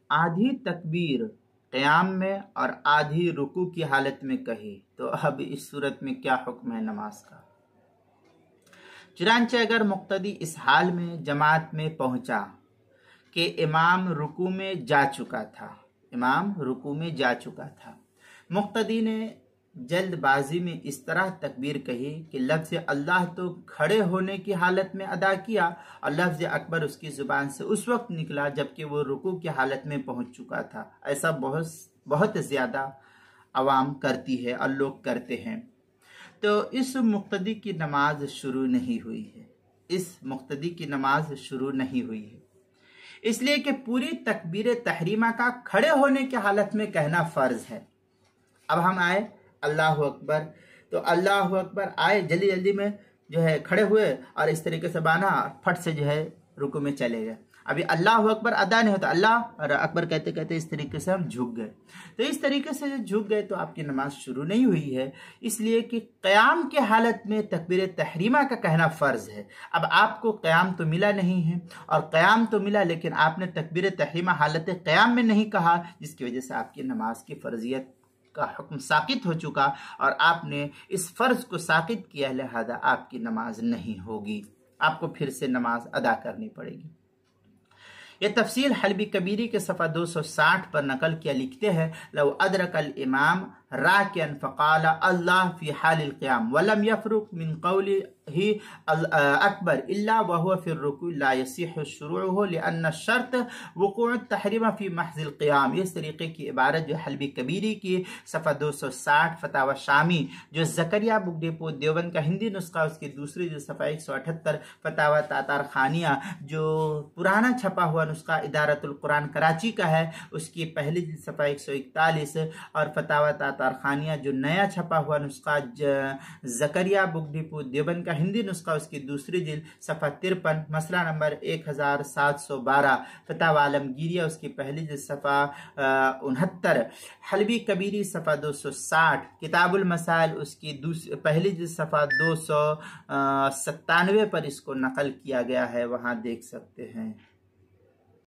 आधी तकबीर क़याम में और आधी रुकू की हालत में कही, तो अब इस सूरत में क्या हुक्म है नमाज का। चुनांचे अगर मुक्तदी इस हाल में जमात में पहुंचा कि इमाम रुकू में जा चुका था, मुक्तदी ने जल्दबाजी में इस तरह तकबीर कही कि लफ्ज़ अल्लाह तो खड़े होने की हालत में अदा किया और लफ्ज़ अकबर उसकी ज़ुबान से उस वक्त निकला जबकि वो रुकू की हालत में पहुंच चुका था। ऐसा बहुत ज़्यादा आवाम करती है और लोग करते हैं। तो इस मुक्तदी की नमाज शुरू नहीं हुई है, इसलिए कि पूरी तकबीर तहरीमा का खड़े होने की हालत में कहना फ़र्ज़ है। अब हम आए अल्लाह अकबर, तो अल्लाह अकबर आए जल्दी जल्दी में जो है खड़े हुए और इस तरीके से बाना फट से जो है रुकू में चले गए। अभी अल्लाह अकबर अदा नहीं होता, अल्लाह और अकबर कहते कहते इस तरीके से हम झुक गए। तो इस तरीके से जो झुक गए तो आपकी नमाज शुरू नहीं हुई है, इसलिए कि क़याम के हालत में तकबीर तहरीमा का कहना फ़र्ज़ है। अब आपको क़याम तो मिला नहीं है और क़याम तो मिला लेकिन आपने तकबीर तहरीमा हालत क़याम में नहीं कहा, जिसकी वजह से आपकी नमाज की फ़र्जियत का हुक्म साकित हो चुका और आपने इस फ़र्ज़ को साकित किया, लिहाजा आपकी नमाज नहीं होगी, आपको फिर से नमाज अदा करनी पड़ेगी। ये तफसील हल्बी कबीरी के सफ़ा 260 पर नकल किया, लिखते हैं लव अदरकल इमाम राकियन फ़क़ाल अल्लाह फ़ी हालिल क़ियाम वलम यफ़रुक़ मिन क़ौलिही अकबर इल्ला वहुव फ़िर रुकू ला यसिह्हु शुरूउहु लिअन्न शर्त वक़ूअ तहरीमा फ़ी महज़िल क़ियाम। इस तरीके की इबारत जो हल्बी कबीरी की सफ़ा 260 फतावा शामी जो ज़करिया बुक डिपो देवबंद का हिंदी नुस्खा, उसकी दूसरी जो सफ़ा 178 फतावा तातार खानिया जो पुराना छपा हुआ नुस्खा इदारतुल कुरान कराची का है, उसकी पहली सफ़ा 141 और फतावा तातार खानिया जो नया छपा हुआ नुस्खा ज़करिया बुक डिपो देवबंद का हिंदी नुस्खा, उसकी दूसरी जिल्द सफ़ा 53 मसला नंबर 1712 फतावा आलमगीरिया, उसकी पहली जिल्द सफ़ा 69 हल्बी कबीरी सफ़ा 260 किताबुल मसाइल उसकी पहली जिल्द सफ़ा 297 पर इसको नकल किया गया है, वहाँ देख सकते हैं।